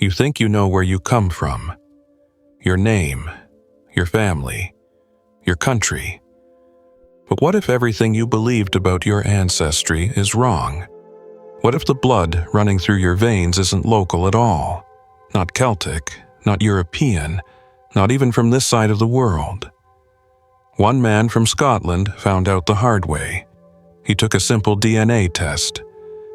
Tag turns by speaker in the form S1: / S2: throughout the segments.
S1: You think you know where you come from, your name, your family, your country. But what if everything you believed about your ancestry is wrong? What if the blood running through your veins isn't local at all? Not Celtic, not European, not even from this side of the world. One man from Scotland found out the hard way. He took a simple DNA test,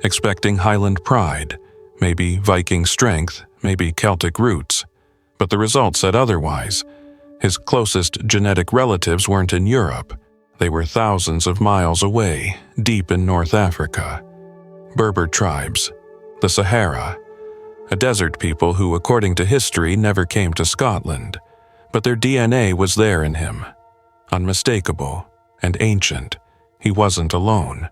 S1: expecting Highland pride, maybe Viking strength, maybe Celtic roots. But the result said otherwise. His closest genetic relatives weren't in Europe. They were thousands of miles away, deep in North Africa. Berber tribes, the Sahara, a desert people who, according to history, never came to Scotland. But their DNA was there in him. Unmistakable and ancient. He wasn't alone.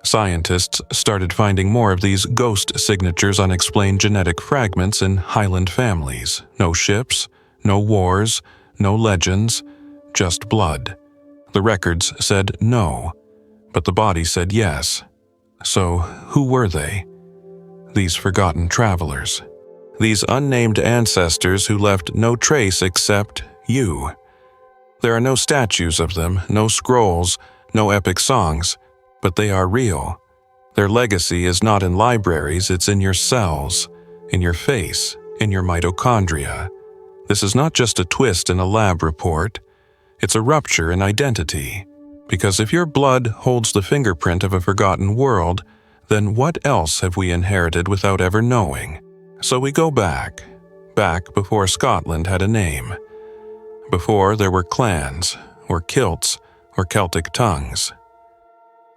S1: Scientists started finding more of these ghost signatures, unexplained genetic fragments in Highland families. No ships, no wars, no legends, just blood. The records said no, but the body said yes. So who were they? These forgotten travelers. These unnamed ancestors who left no trace except you. There are no statues of them, no scrolls, no epic songs, but they are real. Their legacy is not in libraries, it's in your cells, in your face, in your mitochondria. This is not just a twist in a lab report. It's a rupture in identity. Because if your blood holds the fingerprint of a forgotten world, then what else have we inherited without ever knowing? So we go back before Scotland had a name. Before there were clans, or kilts, or Celtic tongues.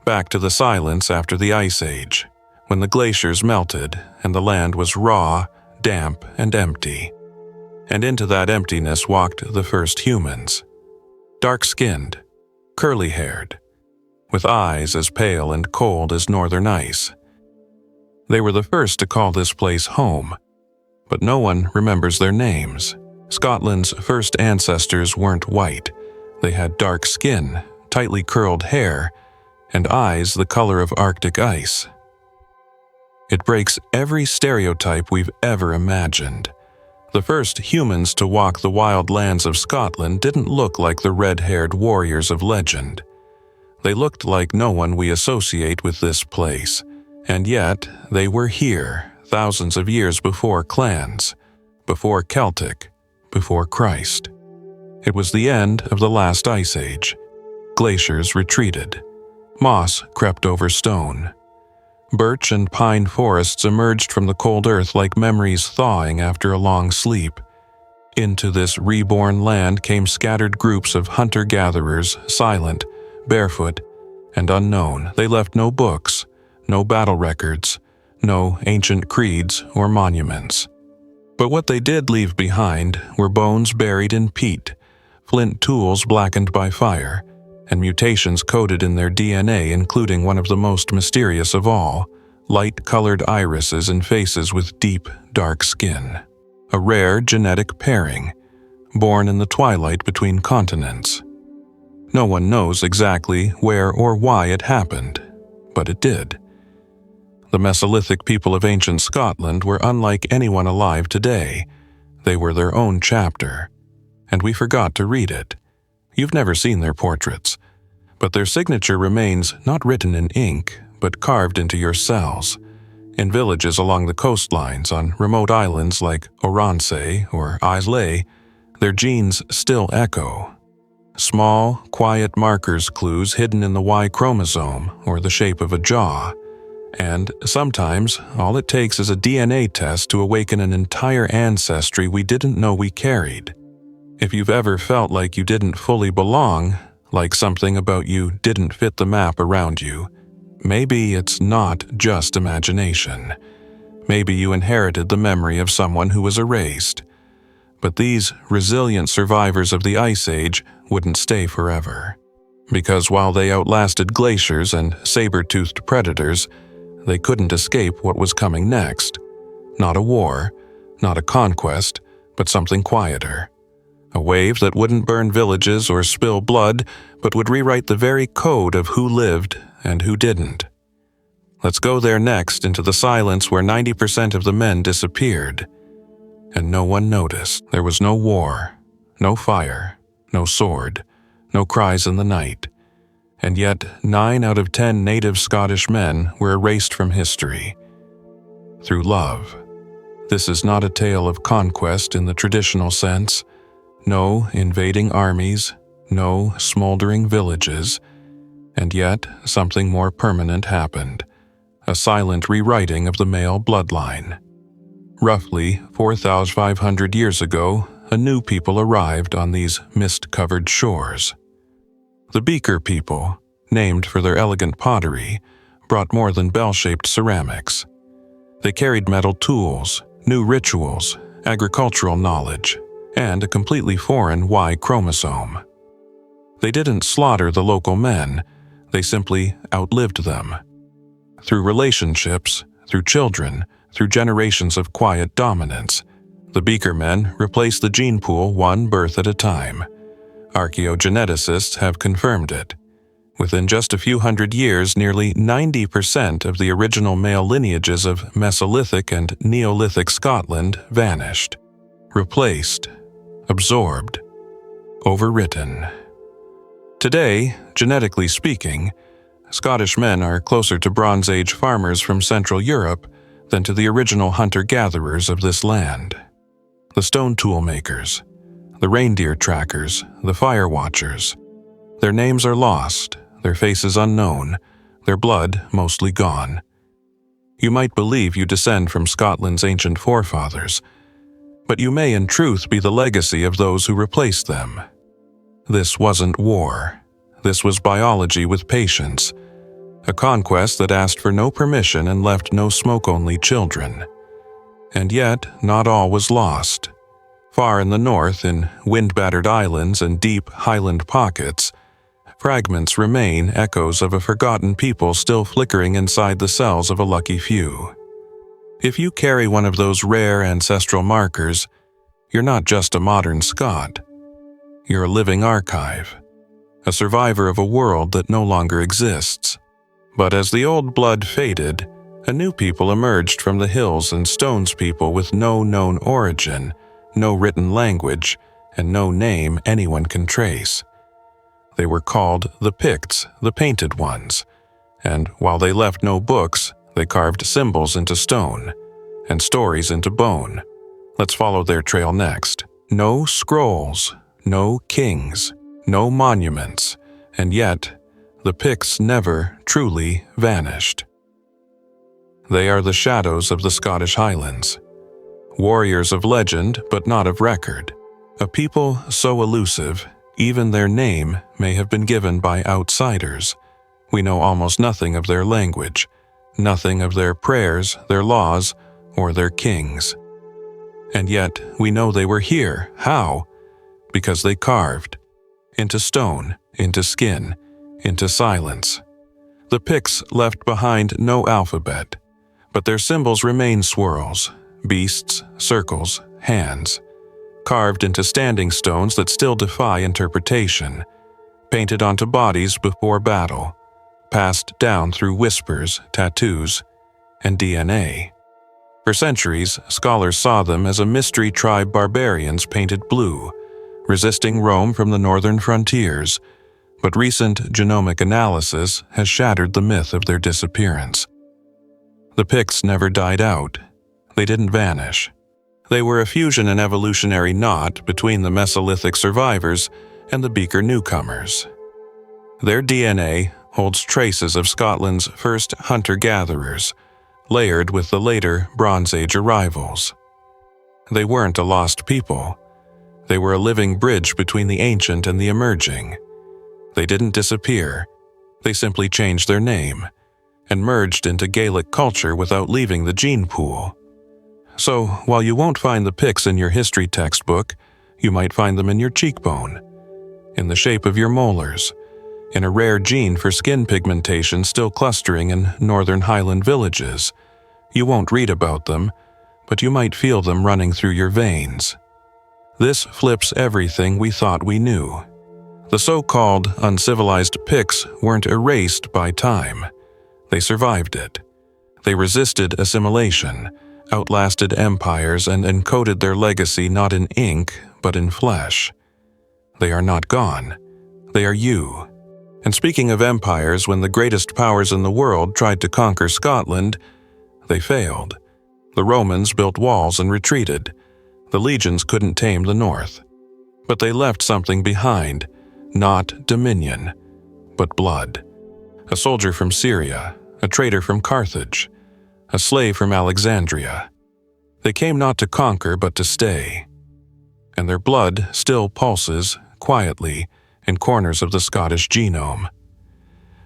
S1: Back to the silence after the Ice Age, when the glaciers melted and the land was raw, damp, and empty. And into that emptiness walked the first humans. Dark-skinned, curly-haired, with eyes as pale and cold as northern ice. They were the first to call this place home, but no one remembers their names. Scotland's first ancestors weren't white. They had dark skin, tightly curled hair, and eyes the color of Arctic ice. It breaks every stereotype we've ever imagined. The first humans to walk the wild lands of Scotland didn't look like the red-haired warriors of legend. They looked like no one we associate with this place, and yet they were here thousands of years before clans, before Celtic, before Christ. It was the end of the last ice age. Glaciers retreated. Moss crept over stone. Birch and pine forests emerged from the cold earth like memories thawing after a long sleep. Into this reborn land came scattered groups of hunter-gatherers, silent, barefoot, and unknown. They left no books, no battle records, no ancient creeds or monuments. But what they did leave behind were bones buried in peat, flint tools blackened by fire, and mutations coded in their DNA, including one of the most mysterious of all, light-colored irises in faces with deep, dark skin. A rare genetic pairing, born in the twilight between continents. No one knows exactly where or why it happened, but it did. The Mesolithic people of ancient Scotland were unlike anyone alive today. They were their own chapter, and we forgot to read it. You've never seen their portraits, but their signature remains not written in ink, but carved into your cells. In villages along the coastlines, on remote islands like Oronsay or Islay, their genes still echo. Small, quiet markers, clues hidden in the Y chromosome or the shape of a jaw. And sometimes, all it takes is a DNA test to awaken an entire ancestry we didn't know we carried. If you've ever felt like you didn't fully belong, like something about you didn't fit the map around you, maybe it's not just imagination. Maybe you inherited the memory of someone who was erased. But these resilient survivors of the Ice Age wouldn't stay forever. Because while they outlasted glaciers and saber-toothed predators, they couldn't escape what was coming next. Not a war, not a conquest, but something quieter. A wave that wouldn't burn villages or spill blood, but would rewrite the very code of who lived and who didn't. Let's go there next, into the silence where 90% of the men disappeared. and no one noticed. There was no war, no fire, no sword, no cries in the night. And yet 9 out of 10 native Scottish men were erased from history. Through love. This is not a tale of conquest in the traditional sense. No invading armies, no smoldering villages. And yet something more permanent happened. A silent rewriting of the male bloodline. Roughly 4,500 years ago, a new people arrived on these mist-covered shores. The Beaker people, named for their elegant pottery, brought more than bell-shaped ceramics. They carried metal tools, new rituals, agricultural knowledge, and a completely foreign Y chromosome. They didn't slaughter the local men, they simply outlived them. Through relationships, through children, through generations of quiet dominance, the Beaker men replaced the gene pool one birth at a time. Archaeogeneticists have confirmed it. Within just a few hundred years, nearly 90% of the original male lineages of Mesolithic and Neolithic Scotland vanished, replaced, absorbed, overwritten. Today, genetically speaking, Scottish men are closer to Bronze Age farmers from Central Europe than to the original hunter-gatherers of this land. The stone tool makers, the reindeer trackers, the fire watchers. Their names are lost, their faces unknown, their blood mostly gone. You might believe you descend from Scotland's ancient forefathers, but you may in truth be the legacy of those who replaced them. This wasn't war. This was biology with patience, a conquest that asked for no permission and left no smoke-only children. And yet, not all was lost. Far in the north, in wind-battered islands and deep Highland pockets, fragments remain, echoes of a forgotten people still flickering inside the cells of a lucky few. If you carry one of those rare ancestral markers, you're not just a modern Scot. You're a living archive, a survivor of a world that no longer exists. But as the old blood faded, a new people emerged from the hills, and stones people with no known origin, no written language, and no name anyone can trace. They were called the Picts, the Painted Ones, and while they left no books, they carved symbols into stone, and stories into bone. Let's follow their trail next. No scrolls, no kings, no monuments, and yet the Picts never truly vanished. They are the shadows of the Scottish Highlands. Warriors of legend, but not of record. A people so elusive, even their name may have been given by outsiders. We know almost nothing of their language, nothing of their prayers, their laws, or their kings. And yet, we know they were here. How? Because they carved. Into stone, into skin, into silence. The Picts left behind no alphabet, but their symbols remain swirls, beasts, circles, hands, carved into standing stones that still defy interpretation, painted onto bodies before battle, passed down through whispers, tattoos, and DNA. For centuries, scholars saw them as a mystery tribe barbarians painted blue, resisting Rome from the northern frontiers, but recent genomic analysis has shattered the myth of their disappearance. The Picts never died out. They didn't vanish. They were a fusion and evolutionary knot between the Mesolithic survivors and the Beaker newcomers. Their DNA holds traces of Scotland's first hunter-gatherers, layered with the later Bronze Age arrivals. They weren't a lost people. They were a living bridge between the ancient and the emerging. They didn't disappear. They simply changed their name and merged into Gaelic culture without leaving the gene pool. So, while you won't find the Picts in your history textbook, you might find them in your cheekbone, in the shape of your molars, in a rare gene for skin pigmentation still clustering in northern Highland villages. You won't read about them, but you might feel them running through your veins. This flips everything we thought we knew. The so-called uncivilized Picts weren't erased by time. They survived it. They resisted assimilation, outlasted empires, and encoded their legacy not in ink, but in flesh. They are not gone. They are you. And speaking of empires, when the greatest powers in the world tried to conquer Scotland, they failed. The Romans built walls and retreated. The legions couldn't tame the north. But they left something behind, not dominion, but blood. A soldier from Syria, a trader from Carthage, a slave from Alexandria. They came not to conquer, but to stay. And their blood still pulses, quietly, in corners of the Scottish genome.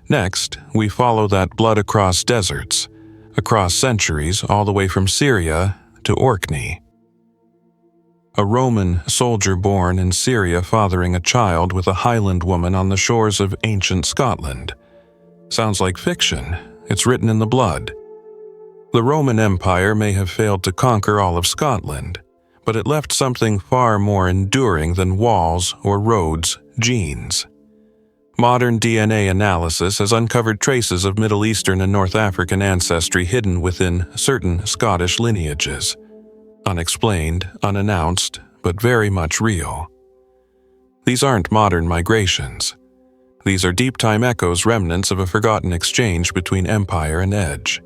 S1: Next, we follow that blood across deserts, across centuries, all the way from Syria to Orkney. A Roman soldier born in Syria fathering a child with a Highland woman on the shores of ancient Scotland. Sounds like fiction. It's written in the blood. The Roman Empire may have failed to conquer all of Scotland, but it left something far more enduring than walls or roads, genes. Modern DNA analysis has uncovered traces of Middle Eastern and North African ancestry hidden within certain Scottish lineages. Unexplained, unannounced, but very much real. These aren't modern migrations. These are deep-time echoes, remnants of a forgotten exchange between empire and edge.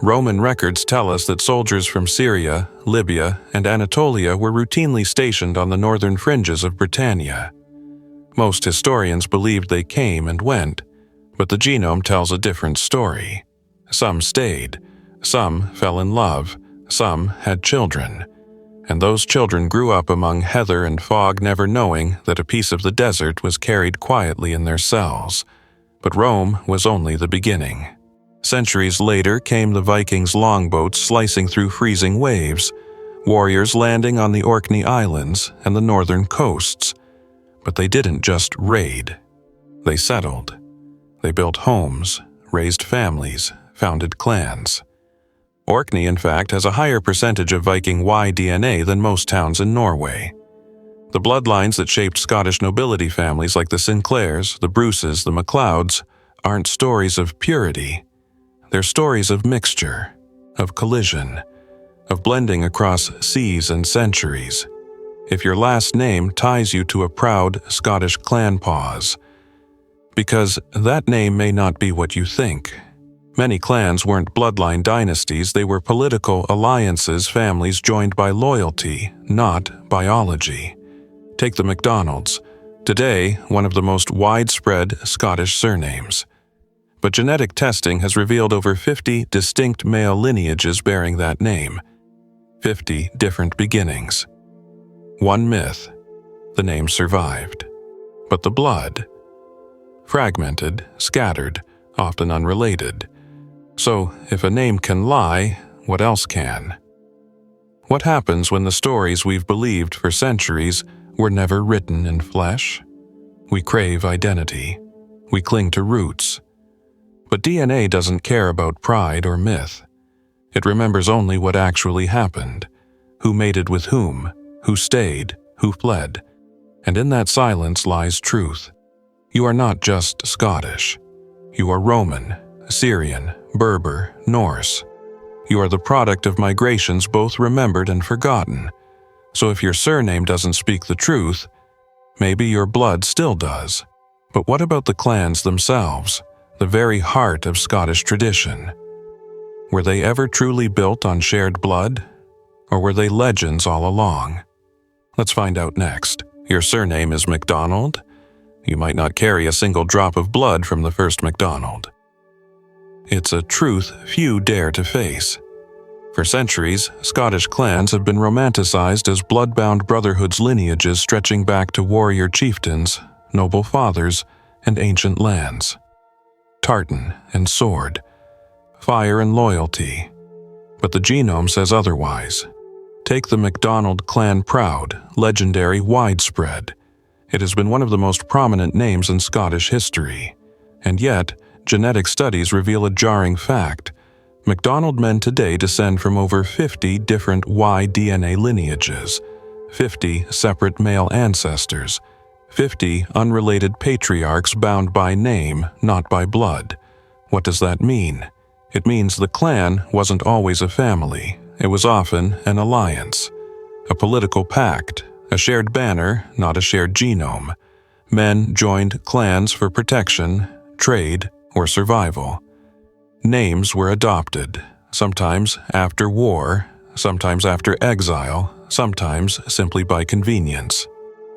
S1: Roman records tell us that soldiers from Syria, Libya, and Anatolia were routinely stationed on the northern fringes of Britannia. Most historians believed they came and went, but the genome tells a different story. Some stayed, some fell in love, some had children, and those children grew up among heather and fog, never knowing that a piece of the desert was carried quietly in their cells. But Rome was only the beginning. Centuries later came the Vikings' longboats slicing through freezing waves, warriors landing on the Orkney Islands and the northern coasts. But they didn't just raid. They settled. They built homes, raised families, founded clans. Orkney, in fact, has a higher percentage of Viking Y DNA than most towns in Norway. The bloodlines that shaped Scottish nobility families like the Sinclairs, the Bruces, the MacLeods aren't stories of purity. They're stories of mixture, of collision, of blending across seas and centuries. If your last name ties you to a proud Scottish clan pause, because that name may not be what you think. Many clans weren't bloodline dynasties, they were political alliances, families joined by loyalty, not biology. Take the MacDonalds, today one of the most widespread Scottish surnames. But genetic testing has revealed over 50 distinct male lineages bearing that name. 50 different beginnings. One myth: the name survived. But the blood? Fragmented, scattered, often unrelated. So, if a name can lie, what else can? What happens when the stories we've believed for centuries were never written in flesh? We crave identity. We cling to roots. But DNA doesn't care about pride or myth. It remembers only what actually happened, who mated with whom, who stayed, who fled. And in that silence lies truth. You are not just Scottish. You are Roman, Syrian, Berber, Norse. You are the product of migrations both remembered and forgotten. So if your surname doesn't speak the truth, maybe your blood still does. But what about the clans themselves, the very heart of Scottish tradition? Were they ever truly built on shared blood? Or were they legends all along? Let's find out next. Your surname is MacDonald? You might not carry a single drop of blood from the first MacDonald. It's a truth few dare to face. For centuries, Scottish clans have been romanticized as blood-bound brotherhoods, lineages stretching back to warrior chieftains, noble fathers, and ancient lands. Tartan and sword, fire and loyalty. But the genome says otherwise. Take the MacDonald clan, proud, legendary, widespread. It has been one of the most prominent names in Scottish history. And yet, genetic studies reveal a jarring fact. MacDonald men today descend from over 50 different Y DNA lineages, 50 separate male ancestors, 50 unrelated patriarchs bound by name, not by blood. What does that mean? It means the clan wasn't always a family. it was often an alliance, a political pact, a shared banner, not a shared genome. Men joined clans for protection, trade, or survival. Names were adopted, sometimes after war, sometimes after exile, sometimes simply by convenience.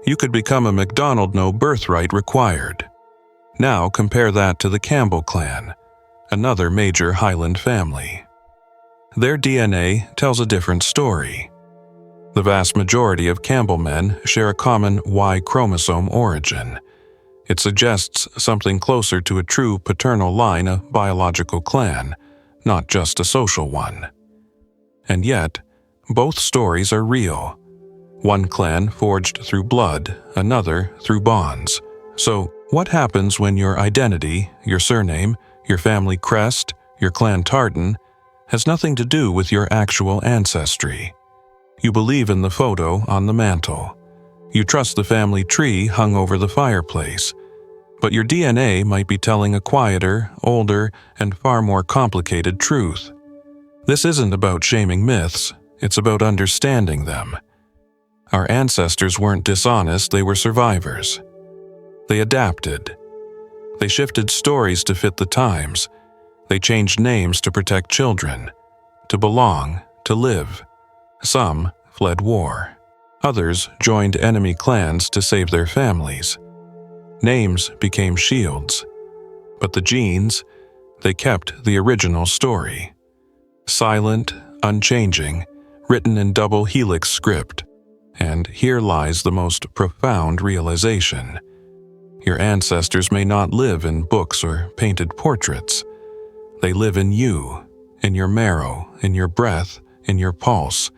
S1: You could become a MacDonald, no birthright required. Now compare that to the Campbell clan, another major Highland family. Their DNA tells a different story. The vast majority of Campbell men share a common Y chromosome origin. It suggests something closer to a true paternal line, a biological clan, not just a social one. And yet, both stories are real. One clan forged through blood, another through bonds. So, what happens when your identity, your surname, your family crest, your clan tartan, has nothing to do with your actual ancestry? You believe in the photo on the mantle. You trust the family tree hung over the fireplace. But your DNA might be telling a quieter, older, and far more complicated truth. This isn't about shaming myths, it's about understanding them. Our ancestors weren't dishonest, they were survivors. They adapted. They shifted stories to fit the times. They changed names to protect children, to belong, to live. Some fled war. Others joined enemy clans to save their families. Names became shields. But the genes, they kept the original story. Silent, unchanging, written in double helix script. And here lies the most profound realization. Your ancestors may not live in books or painted portraits. They live in you, in your marrow, in your breath, in your pulse.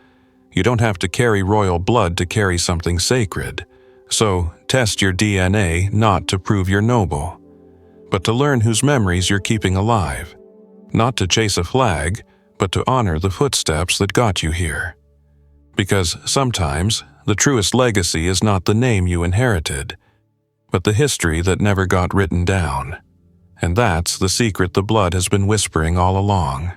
S1: You don't have to carry royal blood to carry something sacred. So, test your DNA not to prove you're noble, but to learn whose memories you're keeping alive. Not to chase a flag, but to honor the footsteps that got you here. Because sometimes, the truest legacy is not the name you inherited, but the history that never got written down. And that's the secret the blood has been whispering all along.